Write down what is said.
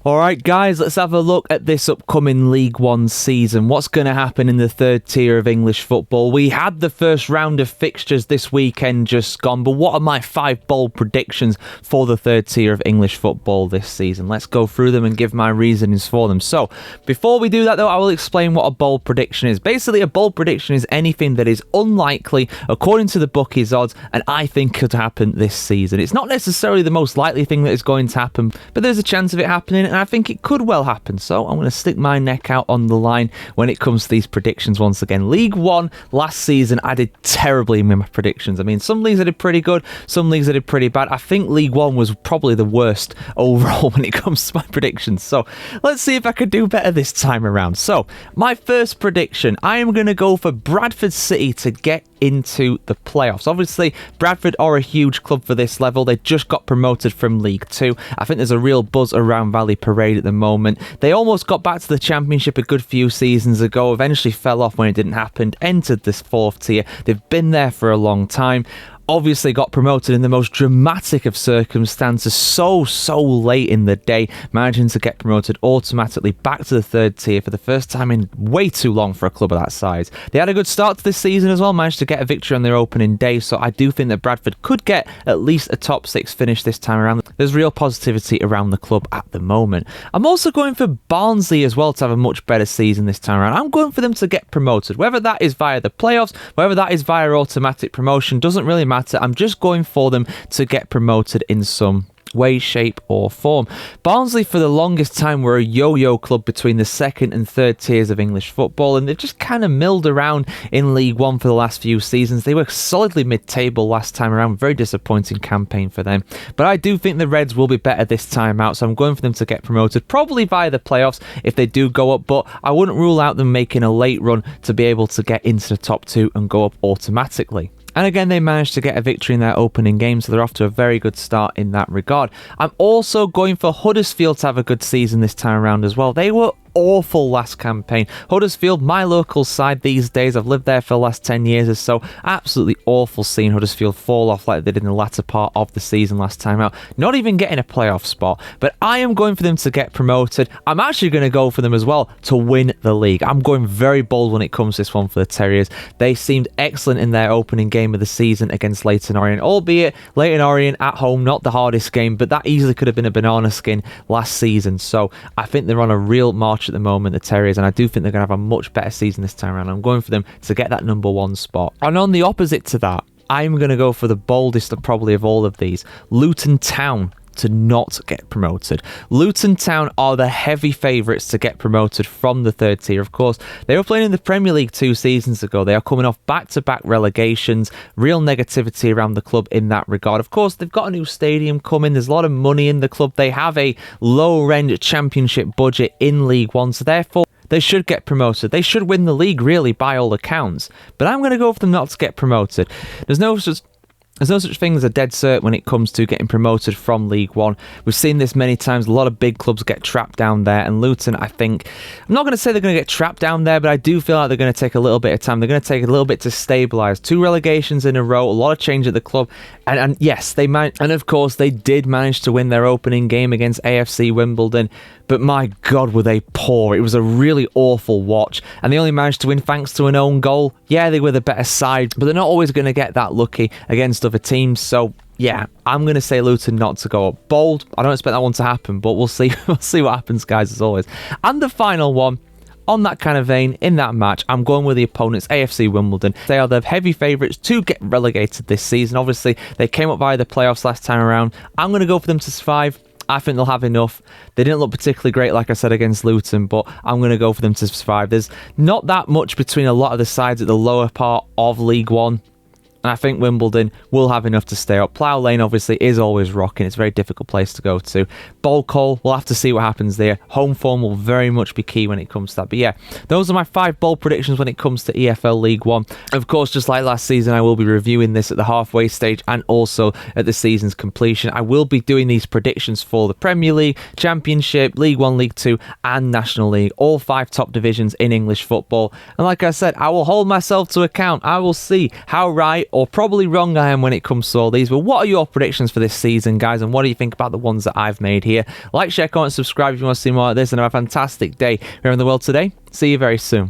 Alright guys, let's have a look at this upcoming League One season. What's going to happen in the third tier of English football? We had the first round of fixtures this weekend just gone, but what are my 5 bold predictions for the third tier of English football this season? Let's go through them and give my reasonings for them. So, before we do that though, I will explain what a bold prediction is. Basically, a bold prediction is anything that is unlikely according to the bookies' odds and I think could happen this season. It's not necessarily the most likely thing that is going to happen, but there's a chance of it happening and I think it could well happen. So I'm going to stick my neck out on the line when it comes to these predictions once again. League One last season, I did terribly in my predictions. I mean, some leagues I did pretty good, some leagues I did pretty bad. I think League One was probably the worst overall when it comes to my predictions. So let's see if I could do better this time around. So my first prediction, I am going to go for Bradford City to get into the playoffs. Obviously, Bradford are a huge club for this level. They just got promoted from League 2. I think there's a real buzz around Valley Parade at the moment. They almost got back to the Championship a good few seasons ago, eventually fell off when it didn't happen, entered this 4th tier. They've been there for a long time. Obviously got promoted in the most dramatic of circumstances so late in the day, managing to get promoted automatically back to the 3rd tier for the first time in way too long for a club of that size. They had a good start to this season as well, managed to get a victory on their opening day, so I do think that Bradford could get at least a top 6 finish this time around. There's real positivity around the club at the moment. I'm also going for Barnsley as well to have a much better season this time around. I'm going for them to get promoted, whether that is via the playoffs, whether that is via automatic promotion, doesn't really matter. I'm just going for them to get promoted in some way, shape or form. Barnsley for the longest time were a yo-yo club between the 2nd and 3rd tiers of English football, and they've just kind of milled around in League One for the last few seasons. They were solidly mid-table last time around. Very disappointing campaign for them, but I do think the Reds will be better this time out, so I'm going for them to get promoted, probably via the playoffs if they do go up, but I wouldn't rule out them making a late run to be able to get into the top 2 and go up automatically. And again, they managed to get a victory in their opening game, so they're off to a very good start in that regard. I'm also going for Huddersfield to have a good season this time around as well. They were awful last campaign. Huddersfield, my local side these days, I've lived there for the last 10 years or so. Absolutely awful seeing Huddersfield fall off like they did in the latter part of the season last time out. Not even getting a playoff spot, but I am going for them to get promoted. I'm actually going to go for them as well to win the league. I'm going very bold when it comes to this one for the Terriers. They seemed excellent in their opening game of the season against Leyton Orient, albeit Leyton Orient at home, not the hardest game, but that easily could have been a banana skin last season. So I think they're on a real march at the moment, the Terriers, and I do think they're going to have a much better season this time around. I'm going for them to get that number 1 spot. And on the opposite to that, I'm going to go for the boldest probably of all of these, Luton Town to not get promoted. Luton Town are the heavy favourites to get promoted from the 3rd tier. Of course, they were playing in the Premier League 2 seasons ago. They are coming off back-to-back relegations. Real negativity around the club in that regard. Of course, they've got a new stadium coming. There's a lot of money in the club. They have a low-end championship budget in League One, so therefore they should get promoted. They should win the league, really, by all accounts. But I'm going to go for them not to get promoted. There's no such thing as a dead cert when it comes to getting promoted from League One. We've seen this many times. A lot of big clubs get trapped down there, and Luton, I think, I'm not going to say they're going to get trapped down there, but I do feel like they're going to take a little bit of time. They're going to take a little bit to stabilise. 2 relegations in a row, a lot of change at the club, and yes, they might. And of course, they did manage to win their opening game against AFC Wimbledon, but my God, were they poor. It was a really awful watch, and they only managed to win thanks to an own goal. Yeah, they were the better side, but they're not always going to get that lucky against other teams, so yeah, I'm going to say Luton not to go up. Bold, I don't expect that one to happen, but we'll see. We'll see what happens, guys, as always. And the final one, on that kind of vein, in that match, I'm going with the opponents, AFC Wimbledon. They are the heavy favourites to get relegated this season. Obviously, they came up via the playoffs last time around. I'm going to go for them to survive. I think they'll have enough. They didn't look particularly great, like I said, against Luton, but I'm going to go for them to survive. There's not that much between a lot of the sides at the lower part of League One, and I think Wimbledon will have enough to stay up. Plough Lane, obviously, is always rocking. It's a very difficult place to go to. Bolcol, we'll have to see what happens there. Home form will very much be key when it comes to that. But yeah, those are my 5 bold predictions when it comes to EFL League One. Of course, just like last season, I will be reviewing this at the halfway stage and also at the season's completion. I will be doing these predictions for the Premier League, Championship, League One, League Two, and National League. All 5 top divisions in English football. And like I said, I will hold myself to account. I will see how right or probably wrong I am when it comes to all these. But what are your predictions for this season, guys? And what do you think about the ones that I've made here? Like, share, comment, subscribe if you want to see more of this. And have a fantastic day here in the world today. See you very soon.